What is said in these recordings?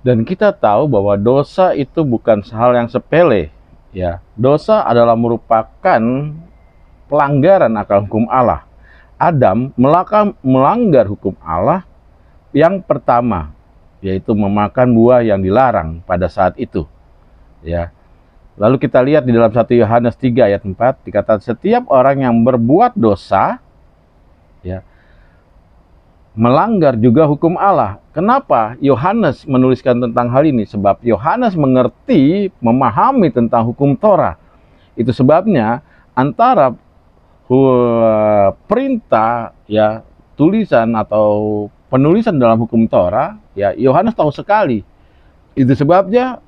Dan kita tahu bahwa dosa itu bukan hal yang sepele. Ya, dosa adalah merupakan pelanggaran akan hukum Allah. Adam melanggar hukum Allah yang pertama, yaitu memakan buah yang dilarang pada saat itu. Ya. Lalu kita lihat di dalam 1 Yohanes 3 ayat 4 dikatakan setiap orang yang berbuat dosa ya melanggar juga hukum Allah. Kenapa Yohanes menuliskan tentang hal ini? Sebab Yohanes mengerti, memahami tentang hukum Torah. Itu sebabnya antara perintah ya tulisan atau penulisan dalam hukum Torah ya Yohanes tahu sekali. Itu sebabnya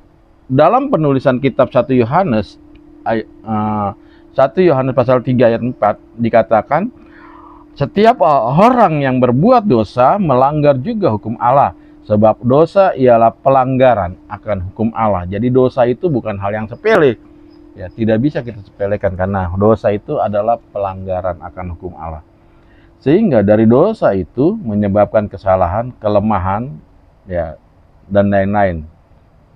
dalam penulisan kitab 1 Yohanes 1 Yohanes pasal 3 ayat 4 dikatakan setiap orang yang berbuat dosa melanggar juga hukum Allah, sebab dosa ialah pelanggaran akan hukum Allah. Jadi dosa itu bukan hal yang sepele. Ya, tidak bisa kita sepelekan karena dosa itu adalah pelanggaran akan hukum Allah. Sehingga dari dosa itu menyebabkan kesalahan, kelemahan, ya, dan lain-lain.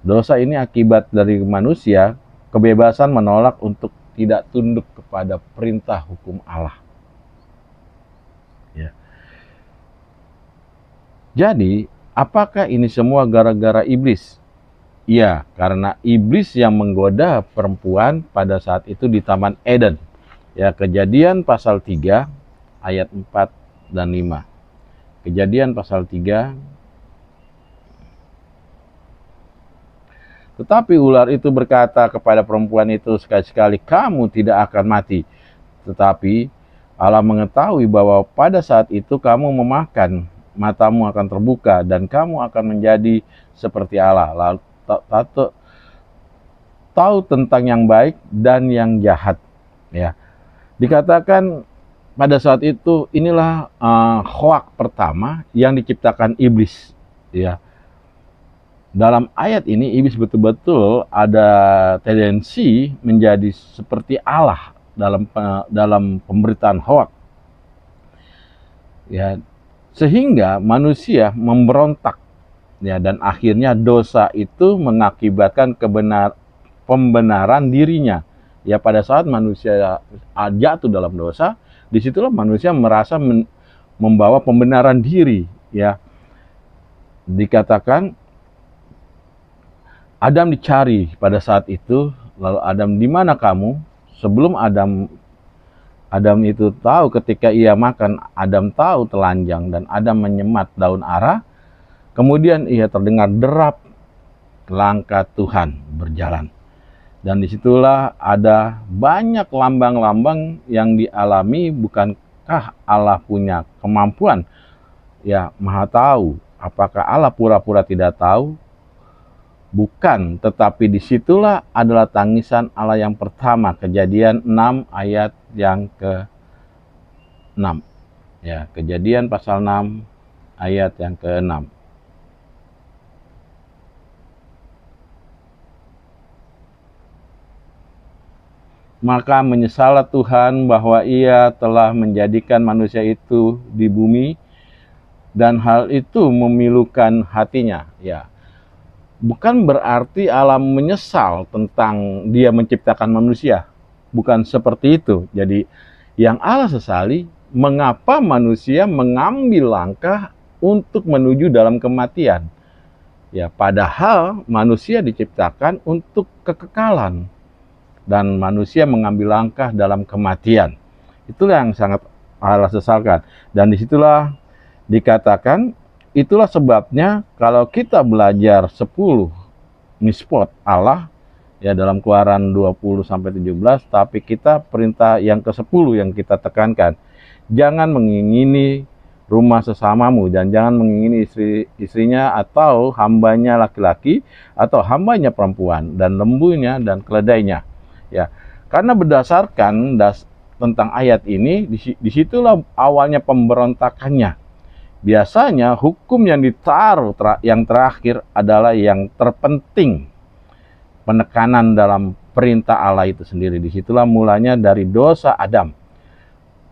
Dosa ini akibat dari manusia kebebasan menolak untuk tidak tunduk kepada perintah hukum Allah. Ya. Jadi, apakah ini semua gara-gara iblis? Ya, karena iblis yang menggoda perempuan pada saat itu di Taman Eden. Ya, Kejadian pasal 3 ayat 4 dan 5. Kejadian pasal 3. Tetapi ular itu berkata kepada perempuan itu, sekali-sekali kamu tidak akan mati. Tetapi Allah mengetahui bahwa pada saat itu kamu memakan, matamu akan terbuka dan kamu akan menjadi seperti Allah. Lalu tahu tentang yang baik dan yang jahat. Ya, dikatakan pada saat itu inilah hoak pertama yang diciptakan iblis. Ya, dalam ayat ini iblis betul-betul ada tendensi menjadi seperti Allah dalam pemberitaan hoak. Ya, sehingga manusia memberontak. Ya, dan akhirnya dosa itu mengakibatkan pembenaran dirinya. Ya, pada saat manusia jatuh dalam dosa, disitulah manusia merasa membawa pembenaran diri. Ya, dikatakan Adam dicari pada saat itu, lalu Adam, di mana kamu? Sebelum Adam itu tahu ketika ia makan, Adam tahu telanjang dan Adam menyemat daun ara. Kemudian ia terdengar derap langkah Tuhan berjalan. Dan disitulah ada banyak lambang-lambang yang dialami. Bukankah Allah punya kemampuan? Ya, maha tahu. Apakah Allah pura-pura tidak tahu? Bukan, tetapi disitulah adalah tangisan Allah yang pertama. Kejadian 6 ayat yang ke-6. Ya, Kejadian pasal 6 ayat yang ke-6. Maka menyesallah Tuhan bahwa ia telah menjadikan manusia itu di bumi dan hal itu memilukan hatinya. Ya, bukan berarti Allah menyesal tentang dia menciptakan manusia. Bukan seperti itu. Jadi yang Allah sesali, mengapa manusia mengambil langkah untuk menuju dalam kematian. Ya, padahal manusia diciptakan untuk kekekalan. Dan manusia mengambil langkah dalam kematian. Itulah yang sangat Allah sesalkan. Dan disitulah dikatakan, itulah sebabnya kalau kita belajar 10 mitzvot Allah ya dalam Keluaran 20-17, tapi kita perintah yang ke-10 yang kita tekankan, jangan mengingini rumah sesamamu dan jangan mengingini istrinya atau hambanya laki-laki atau hambanya perempuan dan lembunya dan keledainya. Ya, karena berdasarkan tentang ayat ini, disitulah awalnya pemberontakannya. Biasanya hukum yang ditaruh yang terakhir adalah yang terpenting. Penekanan dalam perintah Allah itu sendiri. Disitulah mulanya dari dosa Adam.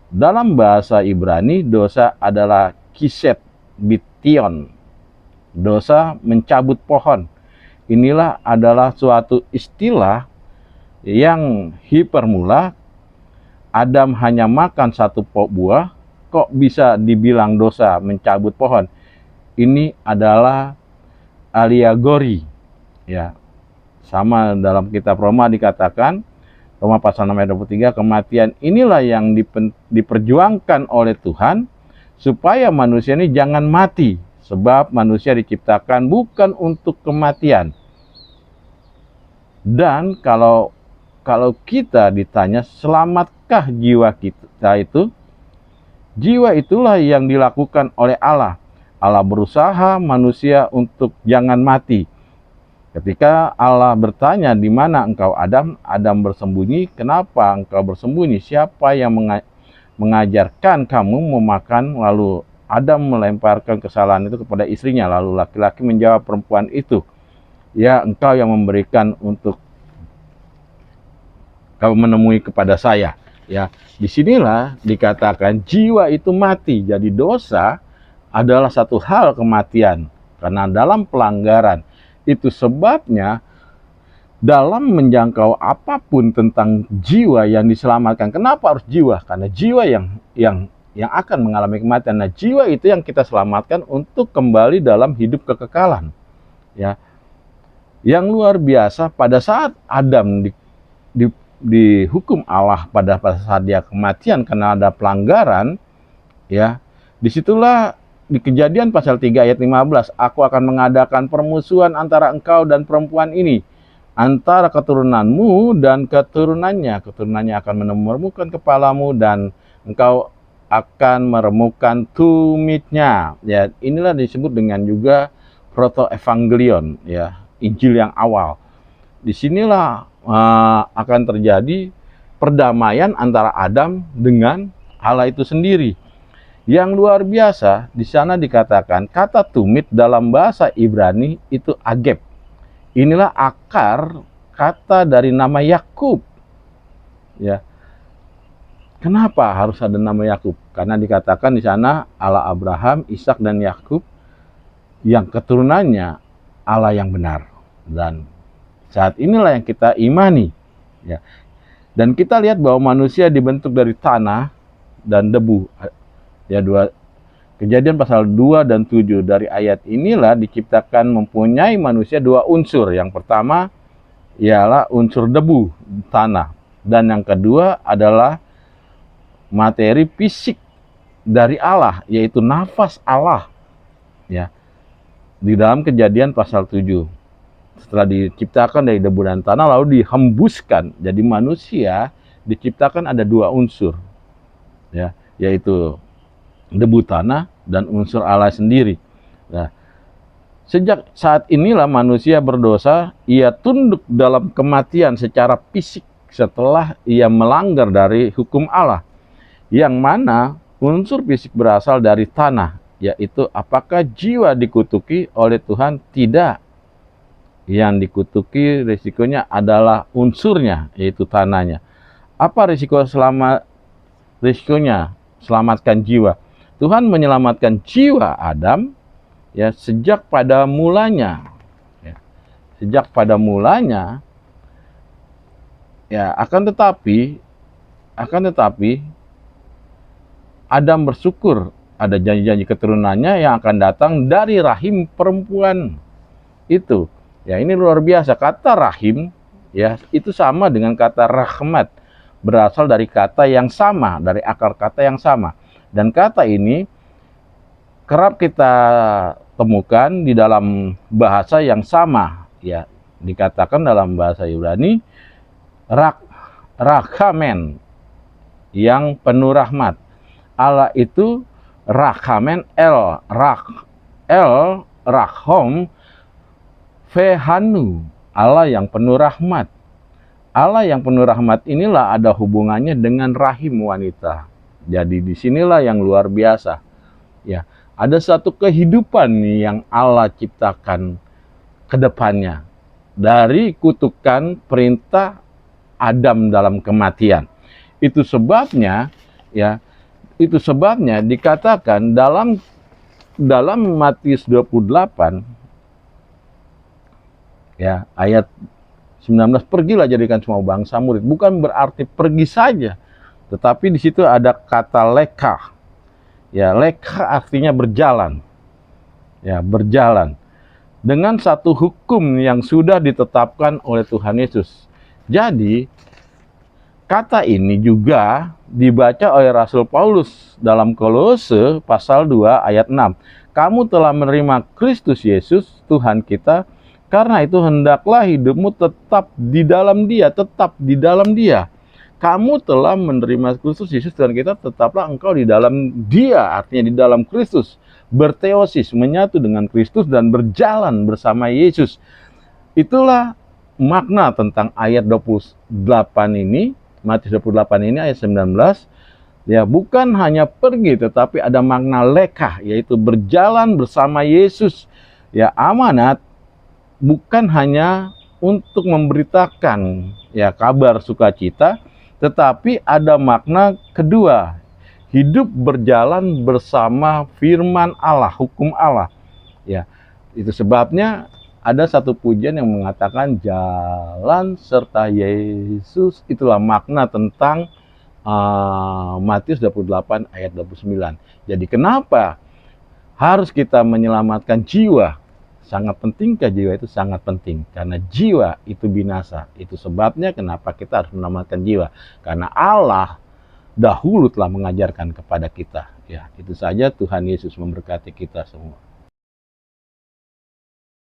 Dalam bahasa Ibrani, dosa adalah kiset bition. dosa mencabut pohon. Inilah adalah suatu istilah yang hipermula. Adam hanya makan satu pok buah, kok bisa dibilang dosa mencabut pohon? Ini adalah alegori, ya. Sama dalam kitab Roma dikatakan, Roma pasal 6 ayat 23, kematian inilah yang diperjuangkan oleh Tuhan supaya manusia ini jangan mati, sebab manusia diciptakan bukan untuk kematian. Dan kalau kita ditanya selamatkah jiwa kita itu, jiwa itulah yang dilakukan oleh Allah. Allah berusaha manusia untuk jangan mati. Ketika Allah bertanya, di mana engkau Adam? Adam bersembunyi. Kenapa engkau bersembunyi? Siapa yang mengajarkan kamu memakan? Lalu Adam melemparkan kesalahan itu kepada istrinya. Lalu laki-laki menjawab perempuan itu, ya engkau yang memberikan untuk kau menemui kepada saya. Ya, disinilah dikatakan jiwa itu mati. Jadi dosa adalah satu hal kematian karena dalam pelanggaran. Itu sebabnya dalam menjangkau apapun tentang jiwa yang diselamatkan. Kenapa harus jiwa? Karena jiwa yang akan mengalami kematian. Nah, jiwa itu yang kita selamatkan untuk kembali dalam hidup kekekalan. Ya, yang luar biasa pada saat Adam dihukum Allah pada saat dia kematian karena ada pelanggaran, ya, disitulah di Kejadian pasal 3 ayat 15, aku akan mengadakan permusuhan antara engkau dan perempuan ini, antara keturunanmu dan keturunannya akan meremukkan kepalamu dan engkau akan meremukkan tumitnya. Ya, inilah disebut dengan juga proto-evangelion, ya, Injil yang awal. Disinilah akan terjadi perdamaian antara Adam dengan Allah itu sendiri. Yang luar biasa, di sana dikatakan kata tumit dalam bahasa Ibrani itu agep. Inilah akar kata dari nama Yakub. Ya. Kenapa harus ada nama Yakub? Karena dikatakan di sana Allah Abraham, Ishak dan Yakub yang keturunannya Allah yang benar. Dan saat inilah yang kita imani, ya. Dan kita lihat bahwa manusia dibentuk dari tanah dan debu. Ya, Kejadian pasal 2 dan 7 dari ayat inilah diciptakan mempunyai manusia dua unsur. Yang pertama ialah unsur debu, tanah, dan yang kedua adalah materi fisik dari Allah, yaitu nafas Allah. Ya. Di dalam Kejadian pasal 7. Setelah diciptakan dari debu dan tanah lalu dihembuskan. Jadi manusia diciptakan ada dua unsur, ya, yaitu debu tanah dan unsur Allah sendiri. Nah, sejak saat inilah manusia berdosa, ia tunduk dalam kematian secara fisik setelah ia melanggar dari hukum Allah, yang mana unsur fisik berasal dari tanah, yaitu apakah jiwa dikutuki oleh Tuhan? Tidak. Yang dikutuki risikonya adalah unsurnya, yaitu tanahnya. Apa risikonya? Selamatkan jiwa. Tuhan menyelamatkan jiwa Adam, ya, sejak pada mulanya. Ya, sejak pada mulanya, ya, akan tetapi Adam bersyukur ada janji-janji keturunannya yang akan datang dari rahim perempuan itu. Ya, ini luar biasa. Kata rahim, ya, itu sama dengan kata rahmat. Berasal dari kata yang sama, dari akar kata yang sama. Dan kata ini kerap kita temukan di dalam bahasa yang sama. Ya, dikatakan dalam bahasa Ibrani rakamen, yang penuh rahmat. Allah itu rakamen, rakhom Vehanu, Allah yang penuh rahmat. Allah yang penuh rahmat inilah ada hubungannya dengan rahim wanita. Jadi disinilah yang luar biasa. Ya, ada satu kehidupan yang Allah ciptakan ke depannya dari kutukan perintah Adam dalam kematian. Itu sebabnya dikatakan dalam dalam Matius 28 ya, ayat 19, pergilah jadikan semua bangsa murid. Bukan berarti pergi saja, tetapi di situ ada kata leka. Ya, leka artinya berjalan. Ya, berjalan dengan satu hukum yang sudah ditetapkan oleh Tuhan Yesus. Jadi, kata ini juga dibaca oleh Rasul Paulus dalam Kolose pasal 2 ayat 6. Kamu telah menerima Kristus Yesus, Tuhan kita, karena itu hendaklah hidupmu tetap di dalam Dia, tetap di dalam Dia. Kamu telah menerima Kristus Yesus, Tuhan kita, tetaplah engkau di dalam Dia, artinya di dalam Kristus. Berteosis, menyatu dengan Kristus dan berjalan bersama Yesus. Itulah makna tentang ayat 28 ini, Matius 28 ini ayat 19. Ya, bukan hanya pergi, tetapi ada makna leka, yaitu berjalan bersama Yesus. Ya, amanat bukan hanya untuk memberitakan ya kabar sukacita, tetapi ada makna kedua, hidup berjalan bersama firman Allah, hukum Allah. Ya, itu sebabnya ada satu pujian yang mengatakan jalan serta Yesus. Itulah makna tentang Matius 28 ayat 29. Jadi kenapa harus kita menyelamatkan jiwa? Sangat pentingkah jiwa itu? Sangat penting, karena jiwa itu binasa. Itu sebabnya kenapa kita harus menyelamatkan jiwa, karena Allah dahulu telah mengajarkan kepada kita. Ya, itu saja. Tuhan Yesus memberkati kita semua.